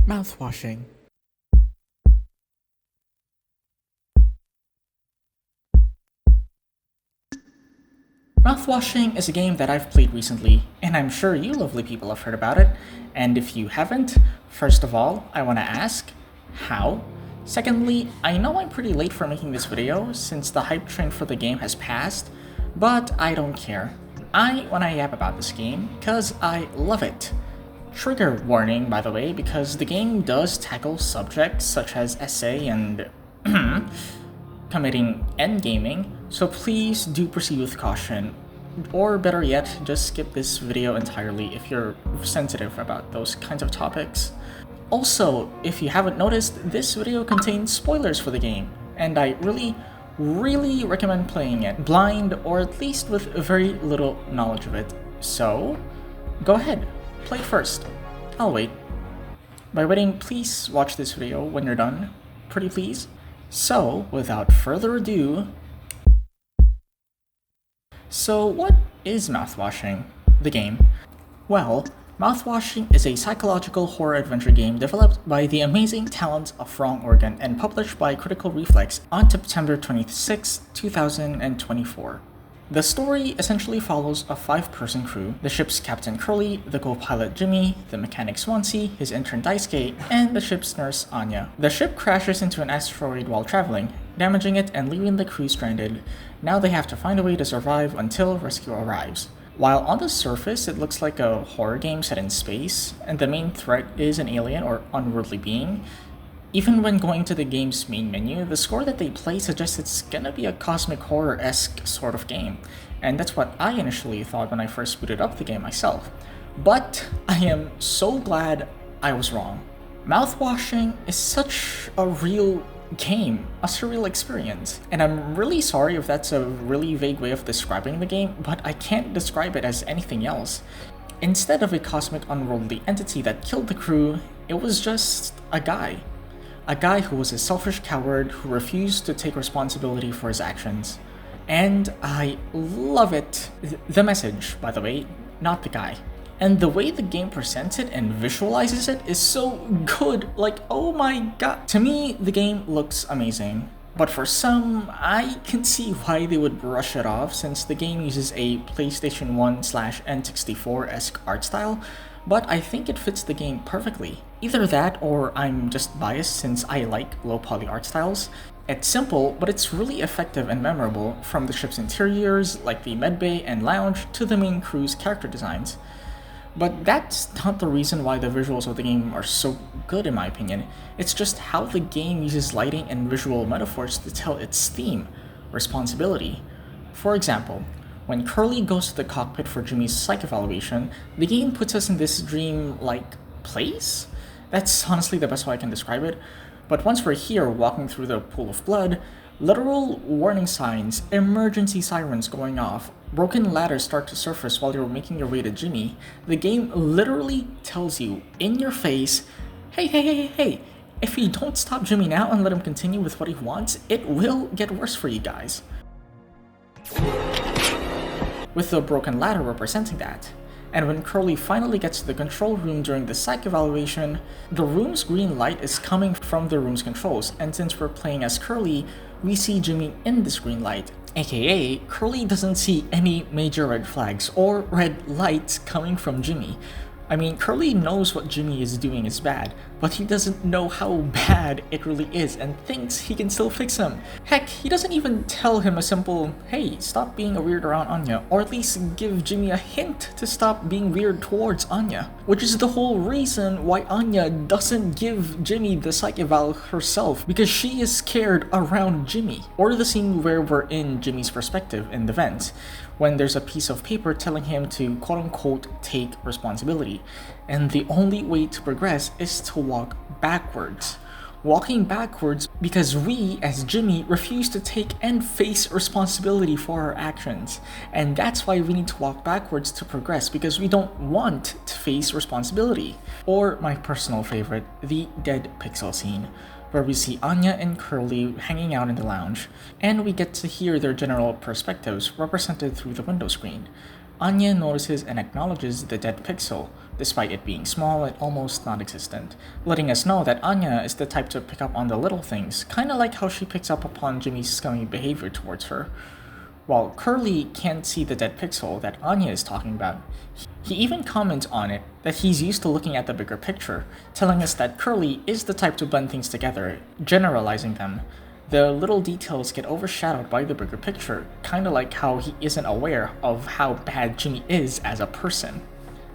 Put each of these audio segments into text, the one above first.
Mouthwashing. Mouthwashing is a game that I've played recently, and I'm sure you lovely people have heard about it. And if you haven't, first of all, I want to ask, how? Secondly, I know I'm pretty late for making this video since the hype train for the game has passed, but I don't care. I want to yap about this game because I love it. Trigger warning, by the way, because the game does tackle subjects such as essay and committing endgaming, so please do proceed with caution. Or better yet, just skip this video entirely if you're sensitive about those kinds of topics. Also, if you haven't noticed, this video contains spoilers for the game, and I really recommend playing it blind or at least with very little knowledge of it. So, go ahead, play it first. I'll wait. By waiting, please watch this video when you're done, pretty please. So, without further ado, what is Mouthwashing, the game? Well, Mouthwashing is a psychological horror adventure game developed by the amazing talents of Wrong Organ and published by Critical Reflex on September 26, 2024. The story essentially follows a 5-person crew: the ship's captain Curly, the co-pilot Jimmy, the mechanic Swansea, his intern Daisuke, and the ship's nurse Anya. The ship crashes into an asteroid while traveling, damaging it and leaving the crew stranded. Now they have to find a way to survive until rescue arrives. While on the surface it looks like a horror game set in space, and the main threat is an alien or unworldly being, even when going to the game's main menu, the score that they play suggests it's gonna be a cosmic horror-esque sort of game, and that's what I initially thought when I first booted up the game myself. But I am so glad I was wrong. Mouthwashing is such a real game, a surreal experience, and I'm really sorry if that's a really vague way of describing the game, but I can't describe it as anything else. Instead of a cosmic unworldly entity that killed the crew, it was just a guy. A guy who was a selfish coward who refused to take responsibility for his actions. And I love it. The message, by the way, not the guy. And the way the game presents it and visualizes it is so good. Like, oh my god. To me, the game looks amazing. But for some, I can see why they would brush it off since the game uses a PlayStation 1/N64-esque art style, but I think it fits the game perfectly. Either that or I'm just biased since I like low-poly art styles. It's simple, but it's really effective and memorable, from the ship's interiors, like the medbay and lounge, to the main crew's character designs. But that's not the reason why the visuals of the game are so good in my opinion. It's just how the game uses lighting and visual metaphors to tell its theme: responsibility. For example, when Curly goes to the cockpit for Jimmy's psych evaluation, the game puts us in this dream-like place? That's honestly the best way I can describe it. But once we're here walking through the pool of blood, literal warning signs, emergency sirens going off, broken ladders start to surface while you're making your way to Jimmy, the game literally tells you in your face, hey, if you don't stop Jimmy now and let him continue with what he wants, it will get worse for you guys. With the broken ladder representing that. And when Curly finally gets to the control room during the psych evaluation, the room's green light is coming from the room's controls, and since we're playing as Curly, we see Jimmy in this green light, aka Curly doesn't see any major red flags or red lights coming from Jimmy. I mean, Curly knows what Jimmy is doing is bad, but he doesn't know how bad it really is and thinks he can still fix him. Heck, he doesn't even tell him a simple, hey, stop being a weird around Anya, or at least give Jimmy a hint to stop being weird towards Anya. Which is the whole reason why Anya doesn't give Jimmy the psych eval herself, because she is scared around Jimmy. Or the scene where we're in Jimmy's perspective in the vents, when there's a piece of paper telling him to quote-unquote take responsibility, and the only way to progress is to walk backwards. Walking backwards because we, as Jimmy, refuse to take and face responsibility for our actions. And that's why we need to walk backwards to progress, because we don't want to face responsibility. Or my personal favorite, the dead pixel scene, where we see Anya and Curly hanging out in the lounge, and we get to hear their general perspectives represented through the window screen. Anya notices and acknowledges the dead pixel, despite it being small and almost non-existent, letting us know that Anya is the type to pick up on the little things, kinda like how she picks up upon Jimmy's scummy behavior towards her. While Curly can't see the dead pixel that Anya is talking about, he even comments on it that he's used to looking at the bigger picture, telling us that Curly is the type to blend things together, generalizing them. The little details get overshadowed by the bigger picture, kinda like how he isn't aware of how bad Jimmy is as a person.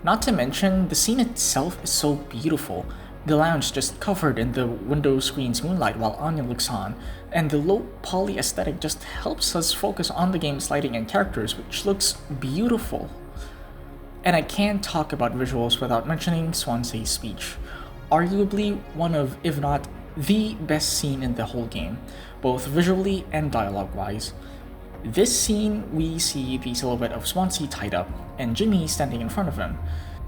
Not to mention, the scene itself is so beautiful. The lounge just covered in the window screen's moonlight while Anya looks on, and the low poly aesthetic just helps us focus on the game's lighting and characters, which looks beautiful. And I can't talk about visuals without mentioning Swansea's speech. Arguably one of, if not the best scene in the whole game, both visually and dialogue-wise. This scene, we see the silhouette of Swansea tied up, and Jimmy standing in front of him,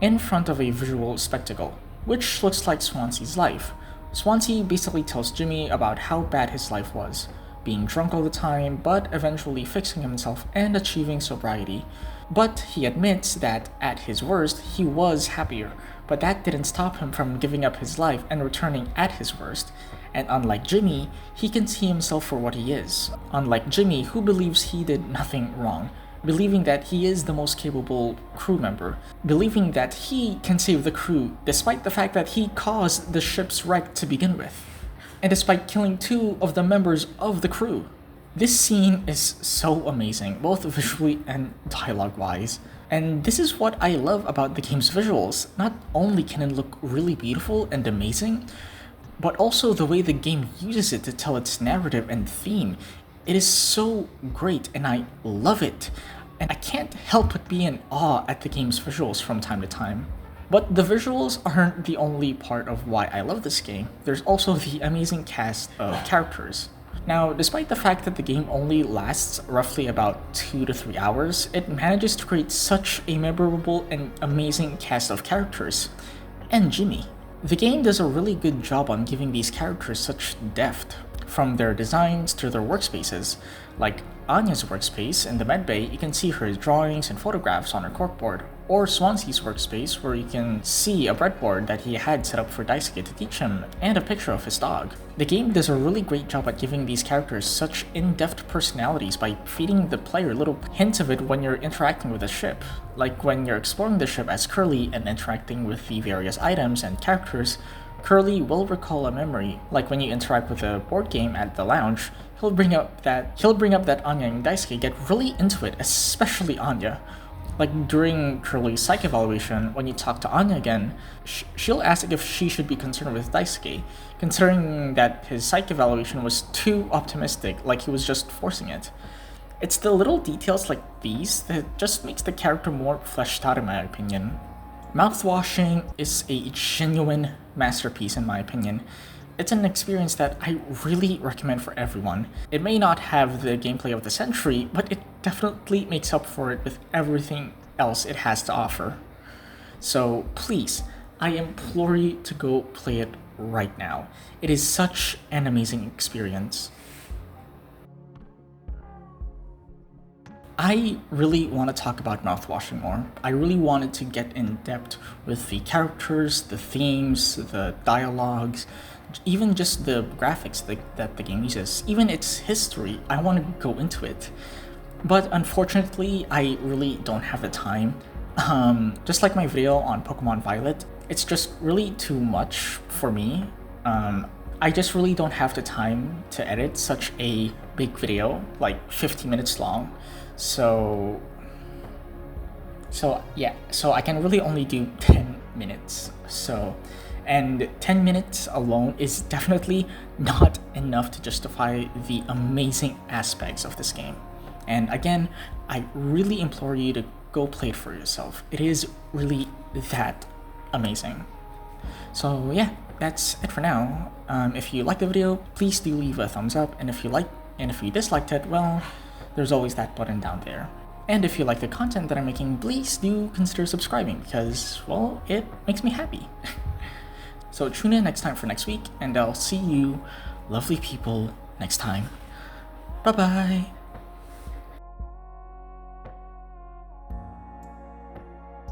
in front of a visual spectacle, which looks like Swansea's life. Swansea basically tells Jimmy about how bad his life was, being drunk all the time, but eventually fixing himself and achieving sobriety. But he admits that at his worst, he was happier, but that didn't stop him from giving up his life and returning at his worst. And unlike Jimmy, he can see himself for what he is. Unlike Jimmy, who believes he did nothing wrong, believing that he is the most capable crew member, believing that he can save the crew despite the fact that he caused the ship's wreck to begin with, and despite killing 2 of the members of the crew. This scene is so amazing, both visually and dialogue-wise. And this is what I love about the game's visuals. Not only can it look really beautiful and amazing, but also the way the game uses it to tell its narrative and theme. It is so great and I love it. And I can't help but be in awe at the game's visuals from time to time. But the visuals aren't the only part of why I love this game. There's also the amazing cast of characters. Now, despite the fact that the game only lasts roughly about 2 to 3 hours, it manages to create such a memorable and amazing cast of characters. And Jimmy. The game does a really good job on giving these characters such depth, from their designs to their workspaces. Like Anya's workspace in the medbay, you can see her drawings and photographs on her corkboard, or Swansea's workspace where you can see a breadboard that he had set up for Daisuke to teach him, and a picture of his dog. The game does a really great job at giving these characters such in-depth personalities by feeding the player little hints of it when you're interacting with the ship. Like when you're exploring the ship as Curly and interacting with the various items and characters, Curly will recall a memory, like when you interact with a board game at the lounge, he'll bring up that Anya and Daisuke get really into it, especially Anya. Like during Curly's psych evaluation, when you talk to Anya again, she'll ask if she should be concerned with Daisuke, considering that his psych evaluation was too optimistic, like he was just forcing it. It's the little details like these that just makes the character more fleshed out in my opinion. Mouthwashing is a genuine masterpiece in my opinion. It's an experience that I really recommend for everyone. It may not have the gameplay of the century, but it definitely makes up for it with everything else it has to offer. So please, I implore you to go play it right now. It is such an amazing experience. I really want to talk about Mouthwashing more. I really wanted to get in depth with the characters, the themes, the dialogues, even just the graphics that the game uses, even its history. I want to go into it. But unfortunately, I really don't have the time. Just like my video on Pokemon Violet, it's just really too much for me. I just really don't have the time to edit such a big video, like 50 minutes long. So I can really only do 10 minutes. And 10 minutes alone is definitely not enough to justify the amazing aspects of this game. And again, I really implore you to go play it for yourself. It is really that amazing. So yeah, that's it for now. If you liked the video, please do leave a thumbs up, and if you disliked it, well, there's always that button down there. And if you like the content that I'm making, please do consider subscribing because, well, it makes me happy. So tune in next time for next week, and I'll see you lovely people next time. Bye bye!